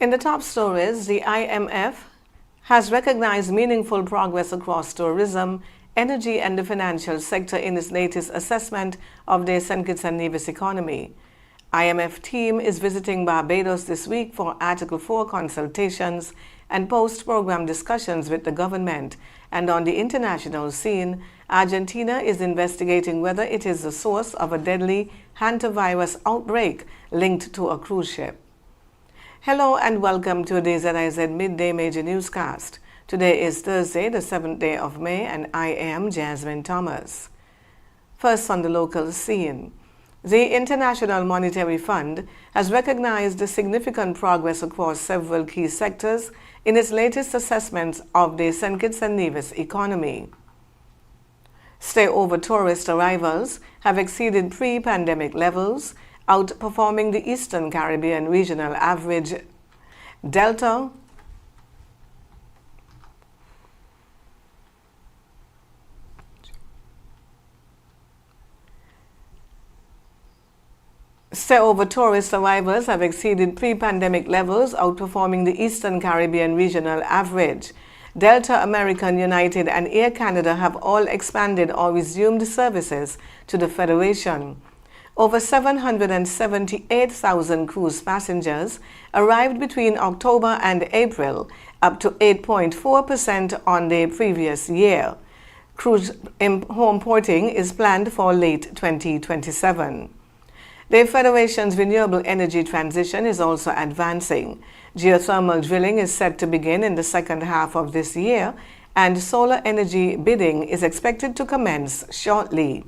In the top stories, the IMF has recognized meaningful progress across tourism, energy and the financial sector in its latest assessment of the St. Kitts and Nevis economy. IMF team is visiting Barbados this week for Article 4 consultations and post-program discussions with the government. And on the international scene, Argentina is investigating whether it is the source of a deadly hantavirus outbreak linked to a cruise ship. Hello and welcome to the ZIZ Midday Major Newscast. Today is Thursday, the 7th day of May, and I am Jasmine Thomas. First on the local scene. The International Monetary Fund has recognized the significant progress across several key sectors in its latest assessment of the St. Kitts and Nevis economy. Stay-over tourist arrivals have exceeded pre-pandemic levels, outperforming the Eastern Caribbean regional average. Delta Stay-over tourist arrivals have exceeded pre-pandemic levels, outperforming the Eastern Caribbean regional average. Delta, American, United, and Air Canada have all expanded or resumed services to the Federation. Over 778,000 cruise passengers arrived between October and April, up to 8.4% on the previous year. Cruise home porting is planned for late 2027. The Federation's renewable energy transition is also advancing. Geothermal drilling is set to begin in the second half of this year, and solar energy bidding is expected to commence shortly.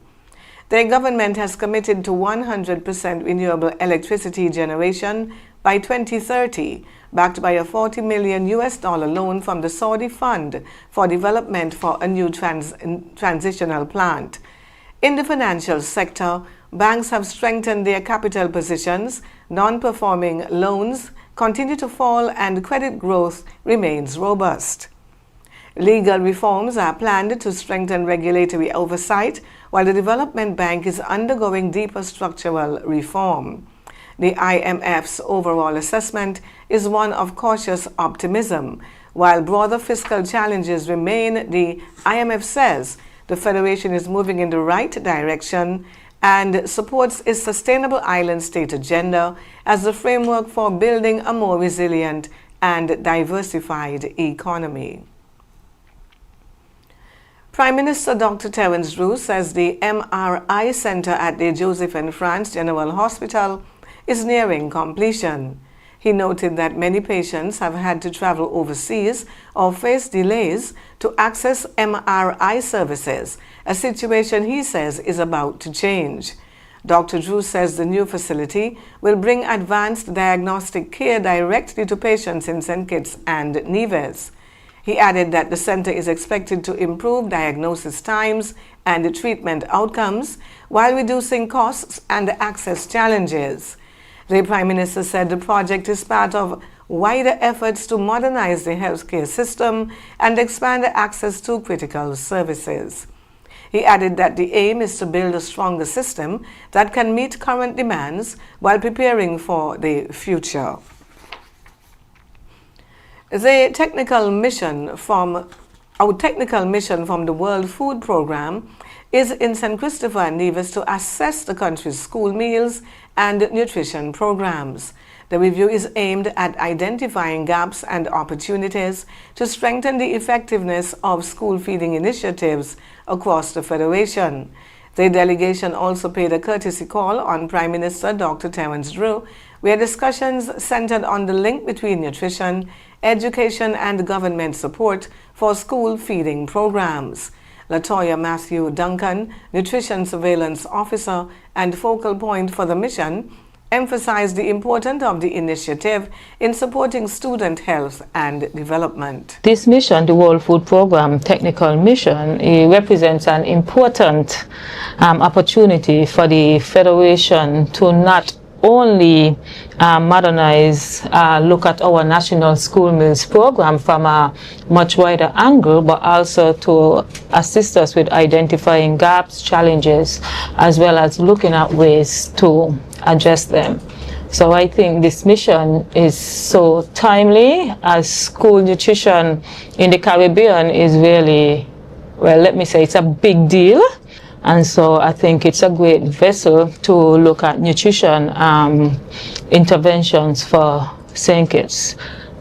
The government has committed to 100% renewable electricity generation by 2030, backed by a $40 million loan from the Saudi Fund for Development for a new transitional plant. In the financial sector, banks have strengthened their capital positions, non-performing loans continue to fall, and credit growth remains robust. Legal reforms are planned to strengthen regulatory oversight, while the Development Bank is undergoing deeper structural reform. The IMF's overall assessment is one of cautious optimism. While broader fiscal challenges remain, the IMF says the Federation is moving in the right direction and supports its Sustainable Island State agenda as the framework for building a more resilient and diversified economy. Prime Minister Dr. Terence Roux says the MRI Center at the Joseph and France General Hospital is nearing completion. He noted that many patients have had to travel overseas or face delays to access MRI services, a situation he says is about to change. Dr. Drew says the new facility will bring advanced diagnostic care directly to patients in St. Kitts and Nevis. He added that the center is expected to improve diagnosis times and treatment outcomes while reducing costs and access challenges. The Prime Minister said the project is part of wider efforts to modernize the healthcare system and expand access to critical services. He added that the aim is to build a stronger system that can meet current demands while preparing for the future. Our technical mission from the World Food Programme is in St. Christopher and Nevis to assess the country's school meals and nutrition programs. The review is aimed at identifying gaps and opportunities to strengthen the effectiveness of school feeding initiatives across the Federation. The delegation also paid a courtesy call on Prime Minister Dr. Terence Drew, where discussions centered on the link between nutrition, education, and government support for school feeding programs. Latoya Matthew Duncan, Nutrition Surveillance Officer and focal point for the mission, emphasized the importance of the initiative in supporting student health and development. This mission, the World Food Programme Technical Mission, it represents an important opportunity for the Federation to not only modernize, look at our national school meals program from a much wider angle, but also to assist us with identifying gaps, challenges, as well as looking at ways to address them. So I think this mission is so timely, as school nutrition in the Caribbean is really, well, let me say it's a big deal. And so I think it's a great vessel to look at nutrition interventions for St. Kitts,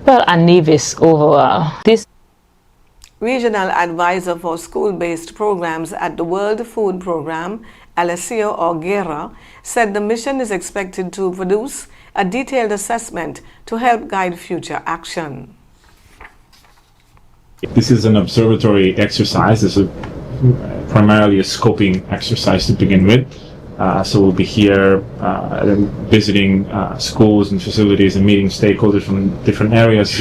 well, and Nevis overall. This Regional Advisor for School-Based Programs at the World Food Program, Alessio Orguera, said the mission is expected to produce a detailed assessment to help guide future action. This is an observatory exercise. It's primarily a scoping exercise to begin with. So we'll be here visiting schools and facilities and meeting stakeholders from different areas.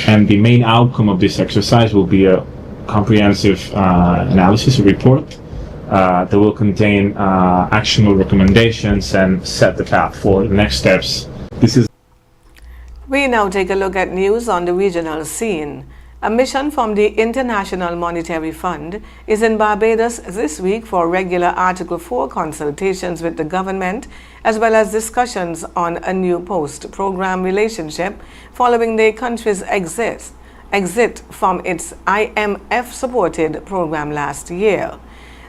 And the main outcome of this exercise will be a comprehensive analysis report that will contain actionable recommendations and set the path for the next steps. We now take a look at news on the regional scene. A mission from the International Monetary Fund is in Barbados this week for regular Article 4 consultations with the government, as well as discussions on a new post-program relationship following the country's exit from its IMF-supported program last year.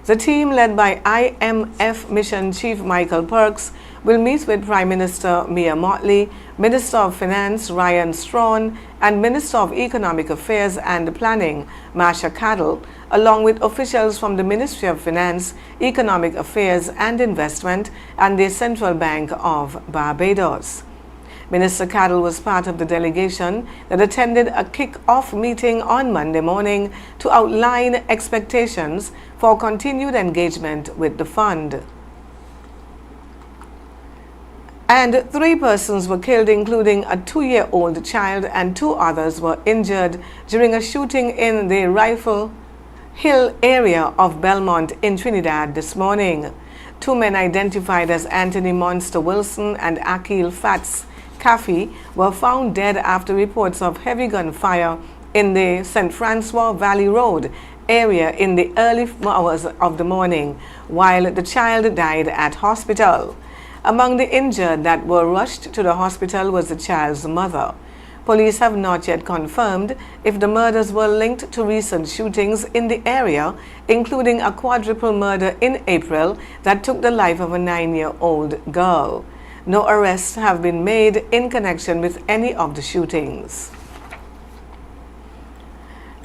The team, led by IMF Mission Chief Michael Perks, will meet with Prime Minister Mia Mottley, Minister of Finance Ryan Strawn, and Minister of Economic Affairs and Planning Marsha Cadell, along with officials from the Ministry of Finance, Economic Affairs and Investment and the Central Bank of Barbados. Minister Cadell was part of the delegation that attended a kick-off meeting on Monday morning to outline expectations for continued engagement with the fund. And 3 persons were killed, including a 2-year-old child, and 2 others were injured during a shooting in the Rifle Hill area of Belmont in Trinidad this morning. 2 men identified as Anthony Monster Wilson and Akil Fats Kafi were found dead after reports of heavy gunfire in the St. Francois Valley Road area in the early hours of the morning, while the child died at hospital. Among the injured that were rushed to the hospital was the child's mother. Police have not yet confirmed if the murders were linked to recent shootings in the area, including a quadruple murder in April that took the life of a 9-year-old girl. No arrests have been made in connection with any of the shootings.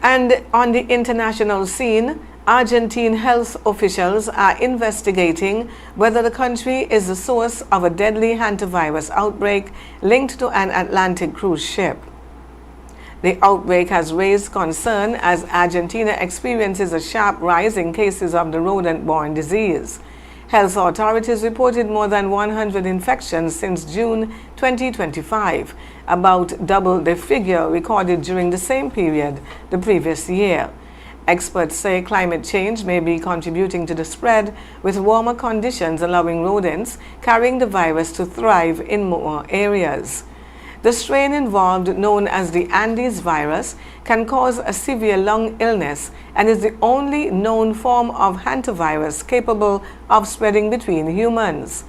And on the international scene, Argentine health officials are investigating whether the country is the source of a deadly hantavirus outbreak linked to an Atlantic cruise ship. The outbreak has raised concern as Argentina experiences a sharp rise in cases of the rodent-borne disease. Health authorities reported more than 100 infections since June 2025, about double the figure recorded during the same period the previous year. Experts say climate change may be contributing to the spread, with warmer conditions allowing rodents carrying the virus to thrive in more areas. The strain involved, known as the Andes virus, can cause a severe lung illness and is the only known form of hantavirus capable of spreading between humans.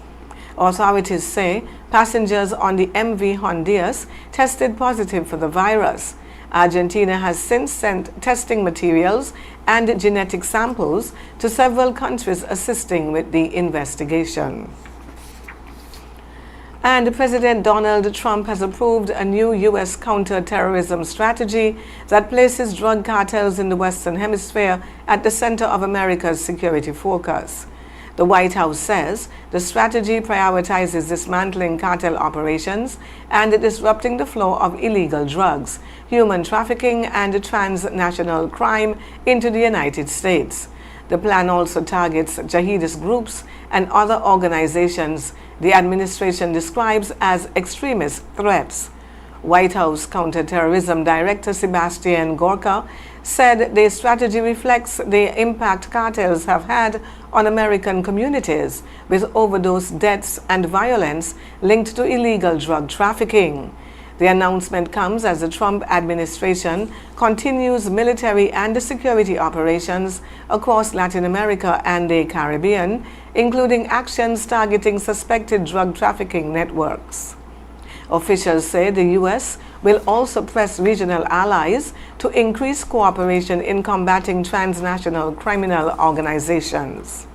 Authorities say passengers on the MV Honduras tested positive for the virus. Argentina has since sent testing materials and genetic samples to several countries assisting with the investigation. And President Donald Trump has approved a new U.S. counter-terrorism strategy that places drug cartels in the Western Hemisphere at the center of America's security focus. The White House says the strategy prioritizes dismantling cartel operations and disrupting the flow of illegal drugs, human trafficking, and transnational crime into the United States. The plan also targets jihadist groups and other organizations the administration describes as extremist threats. White House Counterterrorism Director Sebastian Gorka said the strategy reflects the impact cartels have had on American communities, with overdose deaths and violence linked to illegal drug trafficking. The announcement comes as the Trump administration continues military and security operations across Latin America and the Caribbean, including actions targeting suspected drug trafficking networks. Officials say the U.S. will also press regional allies to increase cooperation in combating transnational criminal organizations.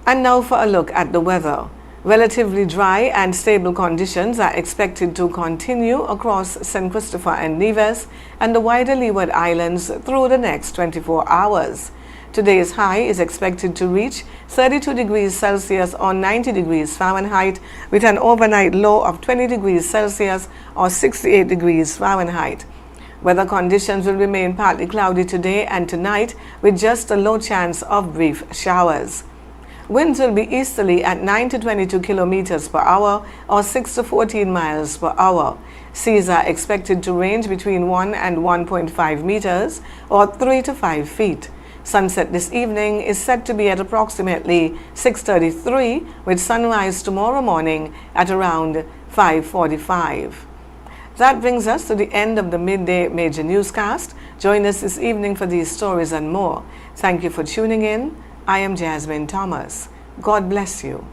And now for a look at the weather. Relatively dry and stable conditions are expected to continue across St. Christopher and Nevis and the wider Leeward Islands through the next 24 hours. Today's high is expected to reach 32 degrees Celsius or 90 degrees Fahrenheit with an overnight low of 20 degrees Celsius or 68 degrees Fahrenheit. Weather conditions will remain partly cloudy today and tonight with just a low chance of brief showers. Winds will be easterly at 9 to 22 kilometers per hour or 6 to 14 miles per hour. Seas are expected to range between 1 and 1.5 meters or 3 to 5 feet. Sunset this evening is set to be at approximately 6:33 with sunrise tomorrow morning at around 5:45. That brings us to the end of the Midday Major Newscast. Join us this evening for these stories and more. Thank you for tuning in. I am Jasmine Thomas. God bless you.